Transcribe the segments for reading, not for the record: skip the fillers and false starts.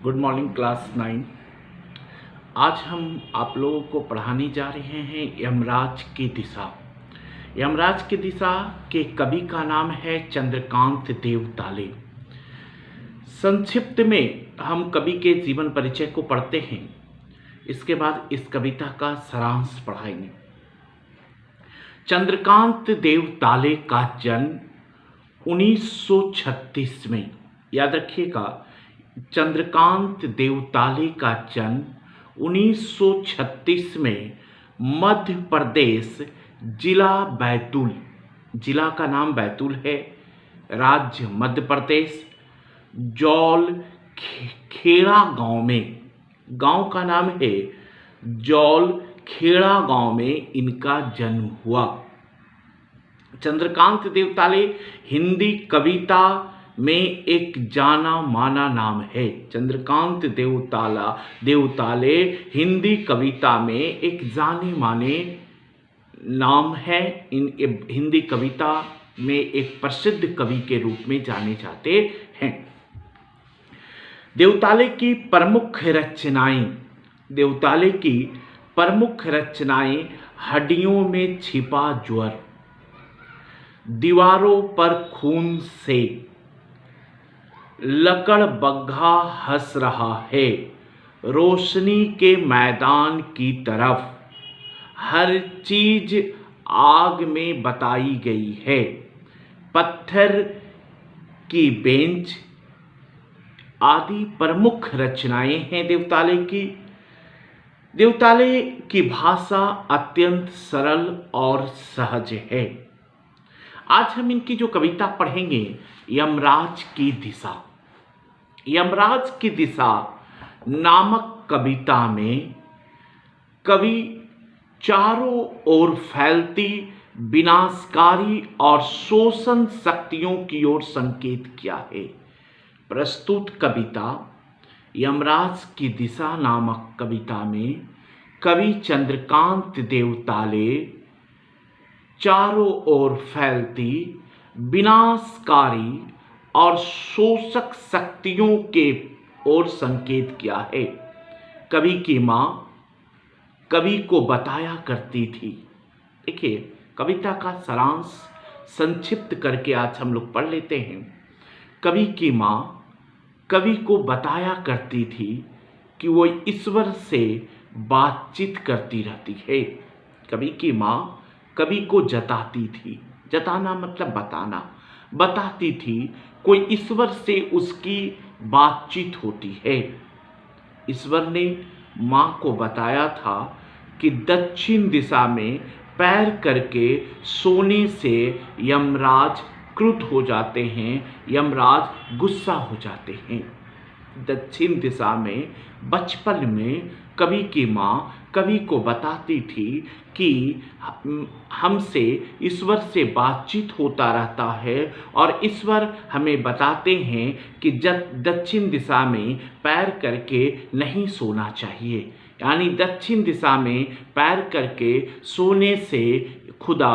Good morning class 9। आज हम आप लोगों को पढ़ाने जा रहे हैं यमराज की दिशा। यमराज की दिशा के कवि का नाम है चंद्रकांत देवताले। संक्षिप्त में हम कवि के जीवन परिचय को पढ़ते हैं, इसके बाद इस कविता का सारांश पढ़ाएंगे। चंद्रकांत देवताले का जन्म 1936 में, याद रखिएगा, चंद्रकांत देवताले का जन्म 1936 में मध्य प्रदेश जिला बैतूल, जिला का नाम बैतूल है, राज्य मध्य प्रदेश, जौल खेड़ा गांव में, गांव का नाम है जौल खेड़ा गांव में इनका जन्म हुआ। चंद्रकांत देवताले हिंदी कविता में एक जाना माना नाम है। चंद्रकांत देवताले हिंदी कविता में एक जाने माने नाम है। हिंदी कविता में एक प्रसिद्ध कवि के रूप में जाने जाते हैं। देवताले की प्रमुख रचनाएं हड्डियों में छिपा ज्वर, दीवारों पर खून से लकड़ बग्घा हंस रहा है, रोशनी के मैदान की तरफ हर चीज आग में बताई गई है, पत्थर की बेंच आदि प्रमुख रचनाएं हैं देवताले की। देवताले की भाषा अत्यंत सरल और सहज है। आज हम इनकी जो कविता पढ़ेंगे, यमराज की दिशा। यमराज की दिशा नामक कविता में कवि चारों ओर फैलती विनाशकारी और शोषण शक्तियों की ओर संकेत किया है। प्रस्तुत कविता यमराज की दिशा नामक कविता में कवि चंद्रकांत देवताले चारों ओर फैलती विनाशकारी और शोषक शक्तियों के ओर संकेत किया है। कवि की माँ कवि को बताया करती थी। देखिए, कविता का सारांश संक्षिप्त करके आज हम लोग पढ़ लेते हैं। कवि की माँ कवि को बताया करती थी कि वो ईश्वर से बातचीत करती रहती है। कवि की माँ कवि को जताती थी, जताना मतलब बताना, बताती थी कोई ईश्वर से उसकी बातचीत होती है। ईश्वर ने माँ को बताया था कि दक्षिण दिशा में पैर करके सोने से यमराज क्रुद्ध हो जाते हैं, यमराज गुस्सा हो जाते हैं। दक्षिण दिशा में बचपन में कवि की माँ कवि को बताती थी कि हमसे ईश्वर से बातचीत होता रहता है और ईश्वर हमें बताते हैं कि दक्षिण दिशा में पैर करके नहीं सोना चाहिए, यानी दक्षिण दिशा में पैर करके सोने से खुदा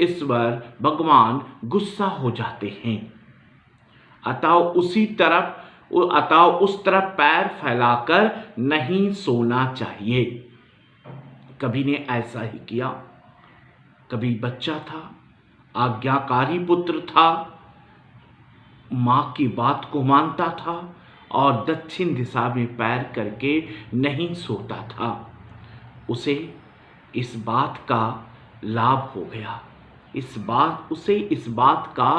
ईश्वर भगवान गुस्सा हो जाते हैं। अतः उस तरफ पैर फैलाकर नहीं सोना चाहिए। कवि ने ऐसा ही किया। कवि बच्चा था, आज्ञाकारी पुत्र था, माँ की बात को मानता था और दक्षिण दिशा में पैर करके नहीं सोता था। उसे इस बात का लाभ हो गया, उसे इस बात का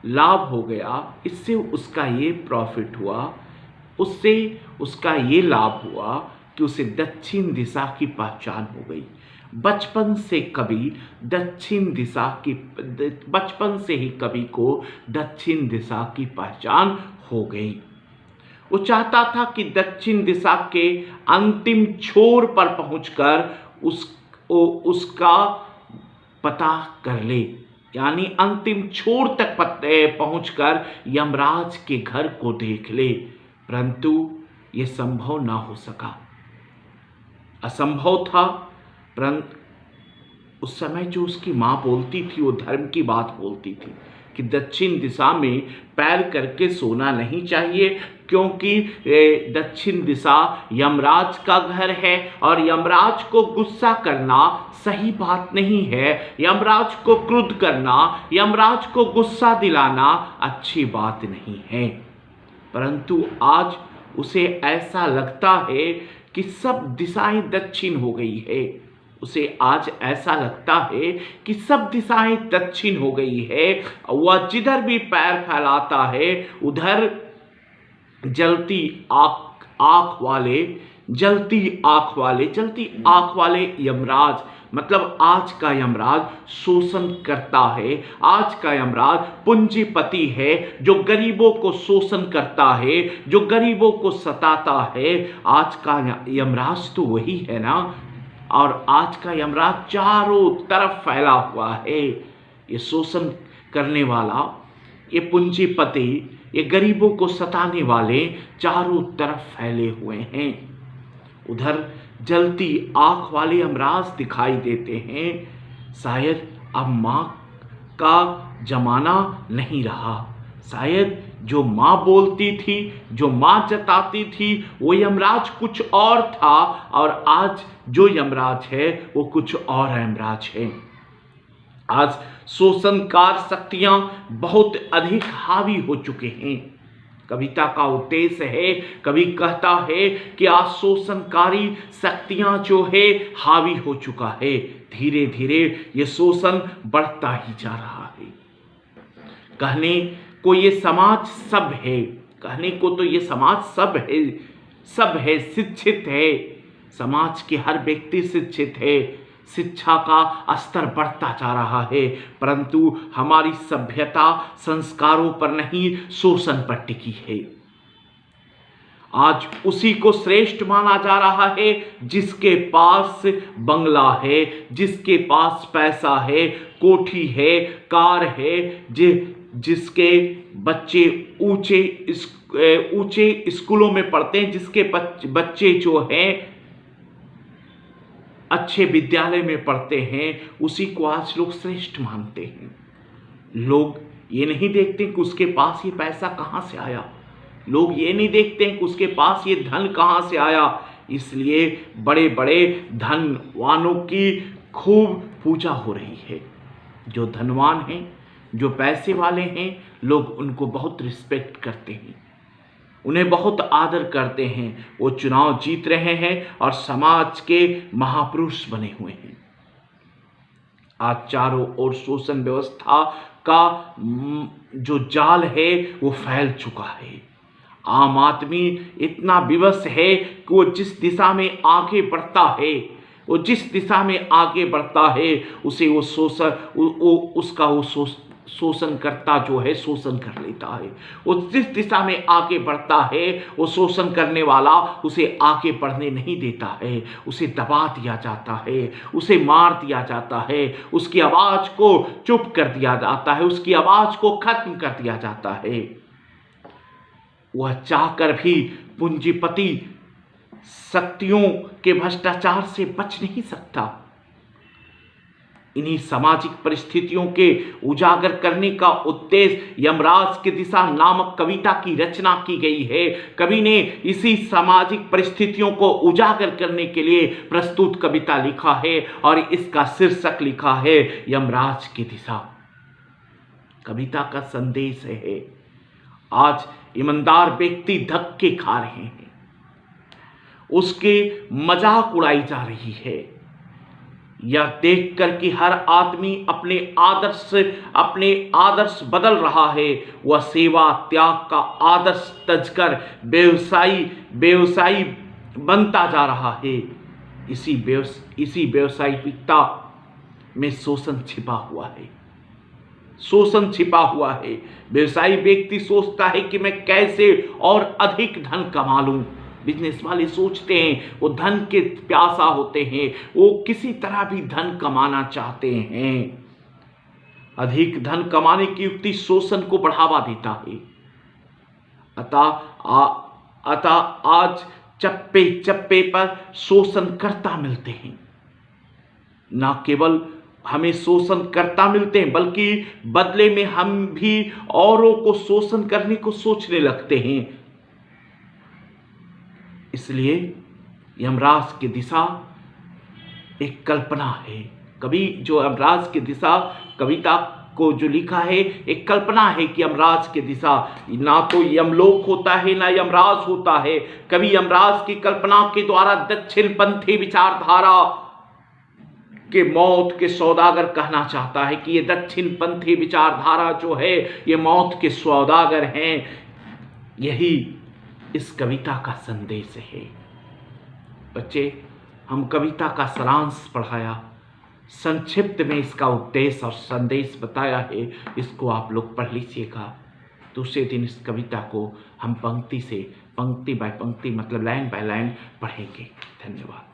लाभ हो गया, इससे उसका ये प्रॉफिट हुआ, उससे उसका ये लाभ हुआ कि उसे दक्षिण दिशा की पहचान हो गई। बचपन से ही कवि को दक्षिण दिशा की पहचान हो गई। वो चाहता था कि दक्षिण दिशा के अंतिम छोर पर पहुंचकर उसका पता कर ले, यानी अंतिम छोर तक पहुंचकर यमराज के घर को देख ले, परंतु यह संभव ना हो सका, असंभव था। परंतु उस समय जो उसकी माँ बोलती थी वो धर्म की बात बोलती थी कि दक्षिण दिशा में पैर करके सोना नहीं चाहिए, क्योंकि दक्षिण दिशा यमराज का घर है और यमराज को गुस्सा करना सही बात नहीं है। यमराज को क्रुद्ध करना, यमराज को गुस्सा दिलाना अच्छी बात नहीं है। परंतु आज उसे ऐसा लगता है कि सब दिशाएं दक्षिण हो गई है। उसे आज ऐसा लगता है कि सब दिशाएं दक्षिण हो गई है। वह जिधर भी पैर फैलाता है उधर जलती आंख वाले यमराज, मतलब आज का यमराज शोषण करता है। आज का यमराज पूंजीपति है जो गरीबों को शोषण करता है, जो गरीबों को सताता है। आज का यमराज तो वही है ना। और आज का यमराज चारों तरफ फैला हुआ है। ये शोषण करने वाला, ये पूंजीपति, ये गरीबों को सताने वाले चारों तरफ फैले हुए हैं। उधर जलती आंख वाले यमराज दिखाई देते हैं। शायद अब माँ का जमाना नहीं रहा। शायद जो माँ बोलती थी, जो माँ जताती थी, वो यमराज कुछ और था और आज जो यमराज है वो कुछ और यमराज है। आज शोषणकार शक्तियां बहुत अधिक हावी हो चुके हैं। कविता का उद्देश्य है, कवि कहता है कि आज शोषणकारी शक्तियां जो है हावी हो चुका है। धीरे धीरे ये शोषण बढ़ता ही जा रहा है। कहने को ये समाज सब है, कहने को तो ये समाज सब है, शिक्षित है। समाज के हर व्यक्ति शिक्षित है, शिक्षा का स्तर बढ़ता जा रहा है, परंतु हमारी सभ्यता संस्कारों पर नहीं, शोषण पर टिकी है। आज उसी को श्रेष्ठ माना जा रहा है जिसके पास बंगला है, जिसके पास पैसा है, कोठी है, कार है, जिसके बच्चे ऊंचे स्कूलों में पढ़ते हैं, जिसके बच्चे जो हैं अच्छे विद्यालय में पढ़ते हैं, उसी को आज लोग श्रेष्ठ मानते हैं। लोग ये नहीं देखते कि उसके पास ये पैसा कहाँ से आया, लोग ये नहीं देखते हैं कि उसके पास ये धन कहाँ से आया। इसलिए बड़े बड़े धनवानों की खूब पूजा हो रही है। जो धनवान हैं, जो पैसे वाले हैं, लोग उनको बहुत रिस्पेक्ट करते हैं, उन्हें बहुत आदर करते हैं। वो चुनाव जीत रहे हैं और समाज के महापुरुष बने हुए हैं। आज चारों ओर शोषण व्यवस्था का जो जाल है वो फैल चुका है। आम आदमी इतना विवश है कि वो जिस दिशा में आगे बढ़ता है, उसे वो शोषण करता जो है शोषण कर लेता है। वो जिस दिशा में आगे बढ़ता है, वो शोषण करने वाला उसे आगे बढ़ने नहीं देता है, उसे दबा दिया जाता है, उसे मार दिया जाता है, उसकी आवाज को चुप कर दिया जाता है, उसकी आवाज को खत्म कर दिया जाता है। वह चाहकर भी पूंजीपति शक्तियों के भ्रष्टाचार से बच नहीं सकता। इन्हीं सामाजिक परिस्थितियों के उजागर करने का उद्देश्य यमराज की दिशा नामक कविता की रचना की गई है। कवि ने इसी सामाजिक परिस्थितियों को उजागर करने के लिए प्रस्तुत कविता लिखा है और इसका शीर्षक लिखा है यमराज की दिशा। कविता का संदेश है, आज ईमानदार व्यक्ति धक्के खा रहे हैं, उसके मजाक उड़ाई जा रही है। यह देखकर कि हर आदमी अपने आदर्श बदल रहा है, वह सेवा त्याग का आदर्श तजकर व्यवसायी बनता जा रहा है। इसी व्यवसायिकता में शोषण छिपा हुआ है। व्यवसायी व्यक्ति सोचता है कि मैं कैसे और अधिक धन कमा लूं। बिजनेस वाले सोचते हैं, वो धन के प्यासा होते हैं, वो किसी तरह भी धन कमाना चाहते हैं। अधिक धन कमाने की युक्ति शोषण को बढ़ावा देता है। अतः आज चप्पे चप्पे पर शोषणकर्ता मिलते हैं। न केवल हमें शोषणकर्ता मिलते हैं, बल्कि बदले में हम भी औरों को शोषण करने को सोचने लगते हैं। इसलिए यमराज की दिशा एक कल्पना है। कवि जो यमराज की दिशा कविता को जो लिखा है एक कल्पना है कि यमराज की दिशा ना तो यमलोक होता है ना यमराज होता है। कवि यमराज की कल्पना के द्वारा दक्षिणपंथी विचारधारा के मौत के सौदागर कहना चाहता है कि ये दक्षिणपंथी विचारधारा जो है ये मौत के सौदागर हैं। यही इस कविता का संदेश है। बच्चे, हम कविता का सारांश पढ़ाया, संक्षिप्त में इसका उद्देश्य और संदेश बताया है। इसको आप लोग पढ़ लीजिएगा। दूसरे दिन इस कविता को हम पंक्ति से, पंक्ति बाय पंक्ति मतलब लाइन बाय लाइन पढ़ेंगे। धन्यवाद।